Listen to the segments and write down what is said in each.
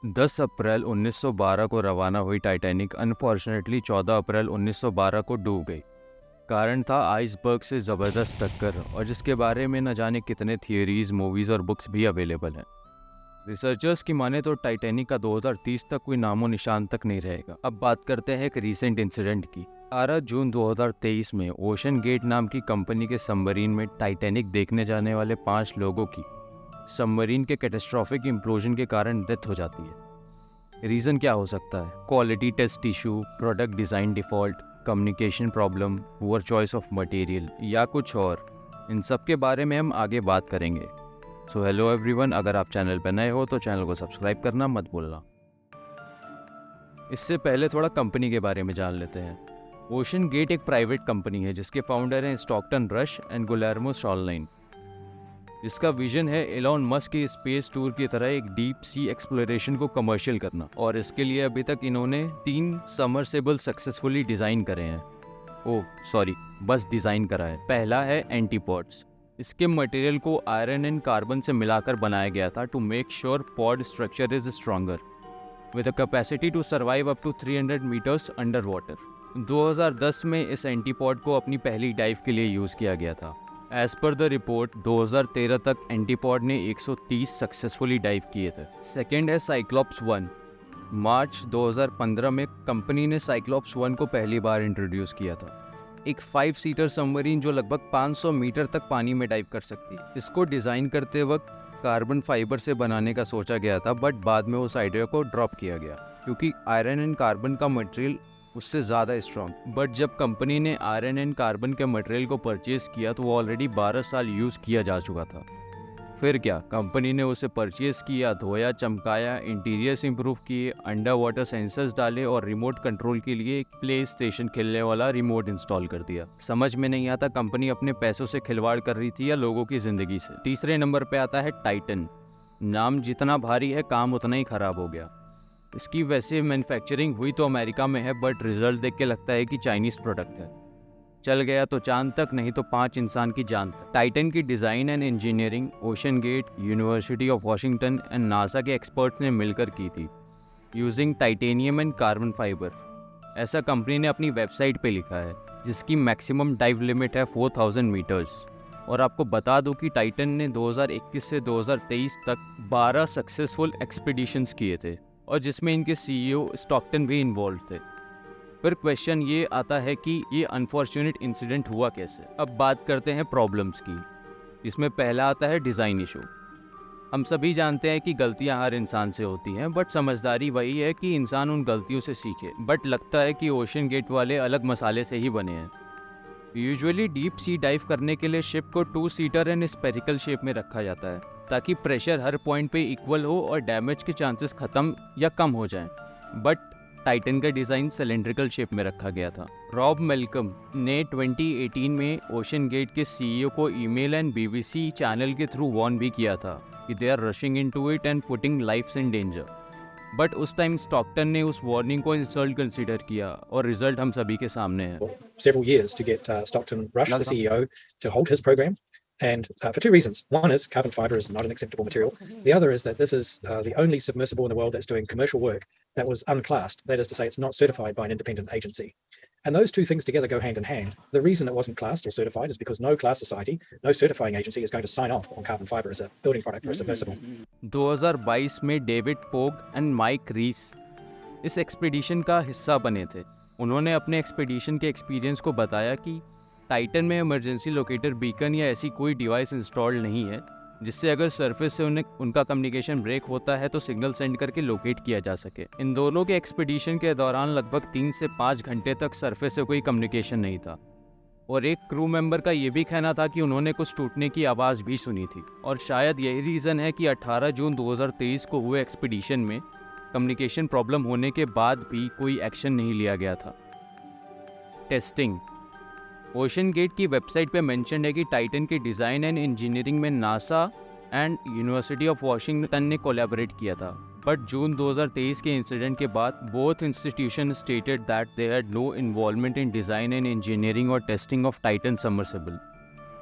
10 अप्रैल 1912 को रवाना हुई टाइटैनिक अनफॉर्चुनेटली 14 अप्रैल 1912 को डूब गई। कारण था आइसबर्ग से ज़बरदस्त टक्कर, और जिसके बारे में न जाने कितने थियरीज, मूवीज़ और बुक्स भी अवेलेबल हैं। रिसर्चर्स की माने तो टाइटैनिक का 2030 तक कोई नामो निशान तक नहीं रहेगा। अब बात करते हैं एक रीसेंट इंसिडेंट की। 18 जून 2023 में ओशन गेट नाम की कंपनी के सबमरीन में टाइटैनिक देखने जाने वाले 5 लोगों की सबमरीन के कैटास्ट्रॉफिक इम्प्लोजन के कारण डेथ हो जाती है। रीज़न क्या हो सकता है? Quality test issue, product design default, communication problem, poor choice of material या कुछ और? इन सब के बारे में हम आगे बात करेंगे। सो हेलो एवरीवन, अगर आप चैनल पर नए हो तो चैनल को सब्सक्राइब करना मत भूलना। इससे पहले थोड़ा कंपनी के बारे में जान लेते हैं। ओशन गेट एक प्राइवेट कंपनी है जिसके फाउंडर हैं स्टॉकटन रश एंड गुलेर्मो शॉलनाइन। इसका विजन है एलॉन मस्क के स्पेस टूर की तरह एक डीप सी एक्सप्लोरेशन को कमर्शियल करना, और इसके लिए अभी तक इन्होंने 3 सबमर्सिबल सक्सेसफुली डिज़ाइन करे हैं। बस डिज़ाइन करा है। पहला है एंटीपॉड्स। इसके मटेरियल को आयरन एंड कार्बन से मिलाकर बनाया गया था to make sure pod structure is stronger with a capacity to survive up to 300 meters under water. 2010 में इस एंटीपॉड को अपनी पहली डाइव के लिए यूज़ किया गया था। एज पर द रिपोर्ट 2013 तक एंटीपॉड ने 130 सक्सेसफुली डाइव किए थे। सेकेंड है साइक्लॉप्स 1। मार्च 2015 में कंपनी ने साइक्लॉप्स 1 को पहली बार इंट्रोड्यूस किया था। एक 5 सीटर सबमरीन जो लगभग 500 मीटर तक पानी में डाइव कर सकती है। इसको डिज़ाइन करते वक्त कार्बन फाइबर से बनाने का सोचा गया था, बट बाद में उस आइडिया को ड्रॉप किया गया क्योंकि आयरन एंड कार्बन का मटेरियल उससे ज़्यादा स्ट्रॉन्ग। बट जब कंपनी ने आयरन एंड कार्बन के मटेरियल को परचेज किया तो वो ऑलरेडी 12 साल यूज़ किया जा चुका था। फिर क्या, कंपनी ने उसे परचेज किया, धोया, चमकाया, इंटीरियर्स इंप्रूव किए, अंडर वाटर सेंसर्स डाले और रिमोट कंट्रोल के लिए एक प्ले स्टेशन खेलने वाला रिमोट इंस्टॉल कर दिया। समझ में नहीं आता कंपनी अपने पैसों से खिलवाड़ कर रही थी या लोगों की जिंदगी से। तीसरे नंबर पे आता है टाइटन। नाम जितना भारी है काम उतना ही खराब हो गया। इसकी वैसे मैन्युफैक्चरिंग हुई तो अमेरिका में है, बट रिजल्ट देख के लगता है कि चाइनीज प्रोडक्ट है। चल गया तो चांद तक, नहीं तो 5 इंसान की जान तक। टाइटन की design and engineering OceanGate, University of Washington and NASA के एक्सपर्ट्स ने मिलकर की थी, using titanium and carbon fibre. ऐसा कंपनी ने अपनी वेबसाइट पे लिखा है, जिसकी मैक्सिमम डाइव लिमिट है 4000 मीटर्स। और आपको बता दूं कि टाइटन ने 2021 से 2023 तक 12 सक्सेसफुल एक्सपीडिशंस किए थे, और जिसमें इनके सीईओ स्टॉकटन भी इन्वॉल्व थे। फिर क्वेश्चन ये आता है कि ये अनफॉर्चुनेट इंसिडेंट हुआ कैसे। अब बात करते हैं प्रॉब्लम्स की। इसमें पहला आता है डिज़ाइन इशू। हम सभी जानते हैं कि गलतियां हर इंसान से होती हैं, बट समझदारी वही है कि इंसान उन गलतियों से सीखे। बट लगता है कि ओशन गेट वाले अलग मसाले से ही बने हैं। यूजुअली डीप सी डाइव करने के लिए शिप को 2 सीटर एंड स्पेरिकल शेप में रखा जाता है, ताकि प्रेशर हर पॉइंट पे इक्वल हो और डैमेज के चांसेस खत्म या कम हो जाएं। बट टाइटन का डिज़ाइन सिलेंड्रिकल शेप में रखा गया था। रॉब मेलकम ने 2018 में ओशन गेट के सीईओ को ईमेल एंड बीबीसी चैनल के थ्रू वार्न भी किया था कि they are rushing into it and putting lifes in danger. But उस टाइम स्टॉकटन ने उस वार्निंग को इंसल्ट कंसीडर किया, और रिजल्ट हम सभी के सामने है। Several years to get Stockton Rush, the CEO, to halt his program. And for 2 reasons. One is carbon fiber is not an acceptable material. The other is that this is the only submersible in the world that's doing commercial work that was unclassed. That is to say, it's not certified by an independent agency. And those two things together go hand in hand. The reason it wasn't classed or certified is because no class society, no certifying agency is going to sign off on carbon fiber as a building product for a submersible. 2022 में David पोग and mic रीस इस expedition का हिस्सा बने थे। उन्होंने अपने expedition के experience को बताया कि टाइटन में इमरजेंसी लोकेटर बीकन या ऐसी कोई डिवाइस इंस्टॉल्ड नहीं है, जिससे अगर सरफेस से उनका कम्युनिकेशन ब्रेक होता है तो सिग्नल सेंड करके लोकेट किया जा सके। इन दोनों के एक्सपीडिशन के दौरान लगभग 3 से 5 घंटे तक सरफेस से कोई कम्युनिकेशन नहीं था, और एक क्रू मेंबर का ये भी कहना था कि उन्होंने कुछ टूटने की आवाज़ भी सुनी थी। और शायद यही रीज़न है कि 18 जून 2023 को हुए एक्सपीडिशन में कम्युनिकेशन प्रॉब्लम होने के बाद भी कोई एक्शन नहीं लिया गया था। टेस्टिंग। ओशन गेट की वेबसाइट पे मेंशन है कि टाइटन के डिज़ाइन एंड इंजीनियरिंग में NASA and University of Washington ने कोलैबोरेट किया था। बट जून 2023 के इंसिडेंट के बाद both institution stated that they had no involvement in design and engineering और टेस्टिंग ऑफ टाइटन सबमर्सिबल।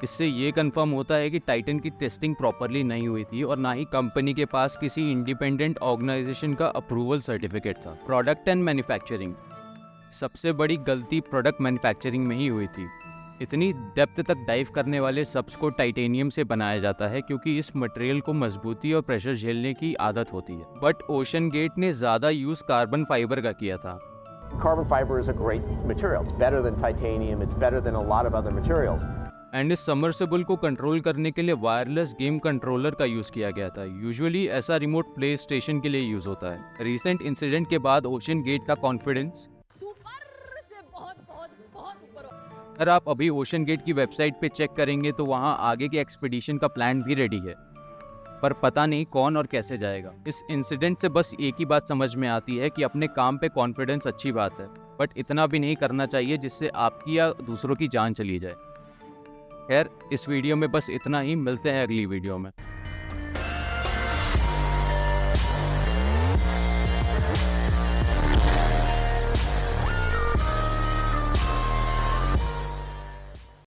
इससे ये कंफर्म होता है कि टाइटन की टेस्टिंग प्रॉपरली नहीं हुई थी और ना ही कंपनी के पास किसी इंडिपेंडेंट ऑर्गेनाइजेशन का अप्रूवल सर्टिफिकेट था। प्रोडक्ट एंड मैन्युफैक्चरिंग, सबसे बड़ी गलती प्रोडक्ट मैन्युफैक्चरिंग में ही हुई थी। इतनी डेप्थ तक डाइव करने वाले सब्स को टाइटेनियम से बनाया जाता है क्योंकि इस मटेरियल को मजबूती और प्रेशर झेलने की आदत होती है। बट ओशन गेट ने ज़्यादा यूज़ कार्बन फाइबर का किया था। Carbon fiber is a great material. It's better than titanium. It's better than a lot of other materials. And इस सबमर्सिबल को कंट्रोल करने के लिए वायरलेस गेम कंट्रोलर का यूज़ किया गया था। यूजुअली ऐसा रिमोट प्ले स्टेशन के लिए यूज़ होता है। रिसेंट इंसिडेंट के बाद ओशन गेट का कॉन्फिडेंस सुपर से बहुत बहुत बहुत ऊपर। अगर आप अभी ओशन गेट की वेबसाइट पे चेक करेंगे तो वहाँ आगे के एक्सपीडिशन का प्लान भी रेडी है, पर पता नहीं कौन और कैसे जाएगा। इस इंसिडेंट से बस एक ही बात समझ में आती है कि अपने काम पे कॉन्फिडेंस अच्छी बात है, बट इतना भी नहीं करना चाहिए जिससे आपकी या दूसरों की जान चली जाए। खैर, इस वीडियो में बस इतना ही। मिलते हैं अगली वीडियो में।